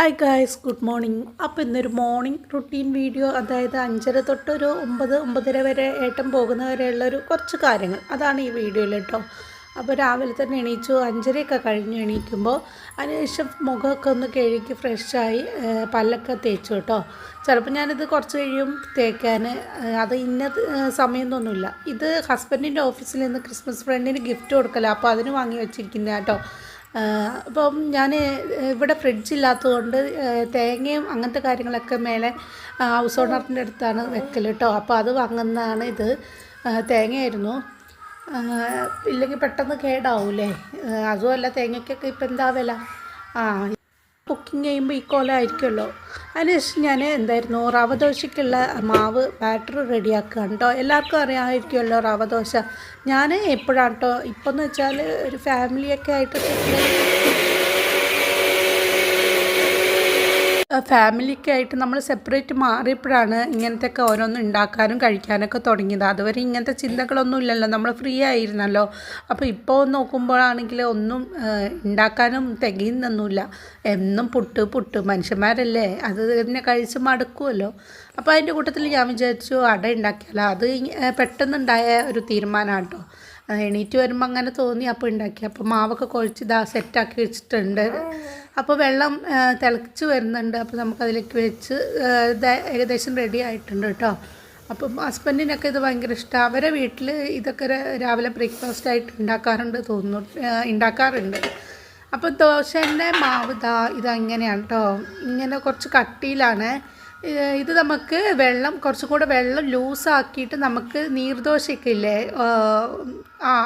Hi guys, good morning. അപ്പോൾ ഇന്നൊരു morning routine video, അതായത് 5:30 തൊട്ട് ഒരു 9-9:30 വരെ ഏട്ടൻ പോകുന്നവരെയുള്ളൊരു കുറച്ച് കാര്യങ്ങൾ, അതാണ് ഈ വീഡിയോയിൽ കേട്ടോ. അപ്പോൾ രാവിലെ തന്നെ എണീച്ചു, 5:30 കഴിഞ്ഞ് എണീക്കുമ്പോൾ അതിനുശേഷം മുഖമൊക്കെ ഒന്ന് കഴുകി ഫ്രഷായി പല്ലൊക്കെ തേച്ചു കേട്ടോ. ചിലപ്പോൾ ഞാനിത് കുറച്ച് കഴിയും തേക്കാൻ, അത് ഇന്ന സമയമൊന്നുമില്ല. ഇത് ഹസ്ബൻഡിൻ്റെ ഓഫീസിൽ നിന്ന് ക്രിസ്മസ് ഫ്രണ്ടിന് ഗിഫ്റ്റ് കൊടുക്കല, അപ്പോൾ അതിന് വാങ്ങി വെച്ചിരിക്കുന്ന കേട്ടോ. അപ്പം ഞാൻ ഇവിടെ ഫ്രിഡ്ജില്ലാത്തതുകൊണ്ട് തേങ്ങയും അങ്ങനത്തെ കാര്യങ്ങളൊക്കെ മേലെ ഹൗസ് ഓണറിൻ്റെ അടുത്താണ് വെക്കൽ കേട്ടോ. അപ്പോൾ അത് വാങ്ങുന്നതാണ്. ഇത് തേങ്ങയായിരുന്നു, ഇല്ലെങ്കിൽ പെട്ടെന്ന് കേടാവൂലേ. അതുമല്ല, തേങ്ങയ്ക്കൊക്കെ ഇപ്പം എന്താ വില. കുക്കിംഗ് ചെയ്യുമ്പോൾ ഈ കോലമായിരിക്കുമല്ലോ. അതിനുശേഷം ഞാൻ എന്തായിരുന്നു, റവ ദോശയ്ക്കുള്ള മാവ് ബാറ്ററി റെഡിയാക്കുകയാണ് കേട്ടോ. എല്ലാവർക്കും അറിയാമായിരിക്കുമല്ലോ റവ ദോശ. ഞാൻ എപ്പോഴാണ് കേട്ടോ, ഇപ്പം എന്ന് വെച്ചാൽ ഒരു ഫാമിലിയൊക്കെ ആയിട്ട് നമ്മൾ സെപ്പറേറ്റ് മാറിയപ്പോഴാണ് ഇങ്ങനത്തെയൊക്കെ ഓരോന്ന് ഉണ്ടാക്കാനും കഴിക്കാനൊക്കെ തുടങ്ങിയത്. അതുവരെ ഇങ്ങനത്തെ ചിന്തകളൊന്നും ഇല്ലല്ലോ, നമ്മൾ ഫ്രീ ആയിരുന്നല്ലോ. അപ്പോൾ ഇപ്പോൾ നോക്കുമ്പോഴാണെങ്കിൽ ഒന്നും ഉണ്ടാക്കാനും തികയുന്നൊന്നുമില്ല. എന്നും പുട്ട് മനുഷ്യന്മാരല്ലേ, അത് തന്നെ കഴിച്ച് മടുക്കുമല്ലോ. അപ്പോൾ അതിൻ്റെ കൂട്ടത്തിൽ ഞാൻ വിചാരിച്ചു അട ഉണ്ടാക്കിയാലോ. അത് പെട്ടെന്നുണ്ടായ ഒരു തീരുമാനമാണ് കേട്ടോ. എണീറ്റ് വരുമ്പോൾ അങ്ങനെ തോന്നി, അപ്പോൾ ഉണ്ടാക്കി. അപ്പോൾ മാവൊക്കെ കുഴച്ച് സെറ്റാക്കി വെച്ചിട്ടുണ്ട്. അപ്പോൾ വെള്ളം തിളച്ച് വരുന്നുണ്ട്. അപ്പോൾ നമുക്കതിലേക്ക് വെച്ച് ഏകദേശം റെഡി ആയിട്ടുണ്ട് കേട്ടോ. അപ്പം ഹസ്ബൻഡിനൊക്കെ ഇത് ഭയങ്കര ഇഷ്ടമാണ്. അവരെ വീട്ടിൽ ഇതൊക്കെ രാവിലെ ബ്രേക്ക്ഫാസ്റ്റായിട്ട് ഉണ്ടാക്കാറുണ്ട്. അപ്പോൾ ദോശേൻ്റെ മാവ് ഇതങ്ങനെയാണ് കേട്ടോ. ഇങ്ങനെ കുറച്ച് കട്ടിയിലാണ്. ഇത് നമുക്ക് കുറച്ചും കൂടെ വെള്ളം ലൂസാക്കിയിട്ട് നമുക്ക് നീർദോശയൊക്കെ ഇല്ലേ,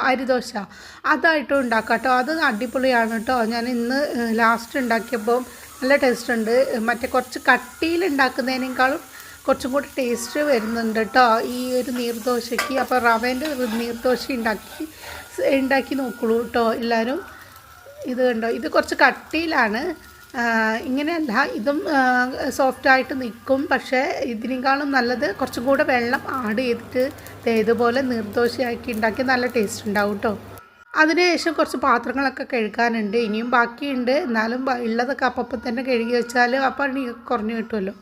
അരിദോശ, അതായിട്ടും ഉണ്ടാക്കാം കേട്ടോ. അത് അടിപൊളിയാണ് കേട്ടോ. ഞാൻ ഇന്ന് ലാസ്റ്റ് ഉണ്ടാക്കിയപ്പോൾ നല്ല ടേസ്റ്റ് ഉണ്ട്. മറ്റേ കുറച്ച് കട്ടിയിൽ ഉണ്ടാക്കുന്നതിനേക്കാളും കുറച്ചും കൂടി ടേസ്റ്റ് വരുന്നുണ്ട് കേട്ടോ ഈ ഒരു നീർദോശയ്ക്ക്. അപ്പോൾ റവേൻ്റെ നീർദോശ ഉണ്ടാക്കി നോക്കുള്ളൂ കേട്ടോ എല്ലാവരും. ഇത് കണ്ടോ, ഇത് കുറച്ച് കട്ടിയിലാണ്. ഇങ്ങനെയല്ല, ഇതും സോഫ്റ്റായിട്ട് നിൽക്കും. പക്ഷേ ഇതിനേക്കാളും നല്ലത് കുറച്ചും കൂടെ വെള്ളം ആഡ് ചെയ്തിട്ട് ഇതുപോലെ നീർദോശയാക്കി ഉണ്ടാക്കി നല്ല ടേസ്റ്റ് ഉണ്ടാവും കേട്ടോ. അതിനുശേഷം കുറച്ച് പാത്രങ്ങളൊക്കെ കഴുകാനുണ്ട്, ഇനിയും ബാക്കിയുണ്ട്. എന്നാലും ഉള്ളതൊക്കെ അപ്പം തന്നെ കഴുകി വെച്ചാൽ അപ്പം പണി കുറഞ്ഞു കിട്ടുമല്ലോ.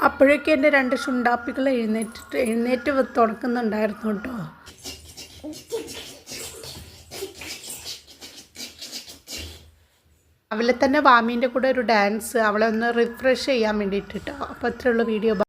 അപ്പോഴേക്കും എൻ്റെ 2 ശുണ്ടാപ്പികൾ എഴുന്നേറ്റ് തുടക്കുന്നുണ്ടായിരുന്നു കേട്ടോ. രാവിലെ തന്നെ വാമീൻ്റെ കൂടെ ഒരു ഡാൻസ്, അവളെ ഒന്ന് റിഫ്രഷ് ചെയ്യാൻ വേണ്ടിയിട്ട് കേട്ടോ. അപ്പോൾ അത്രയുള്ള വീഡിയോ.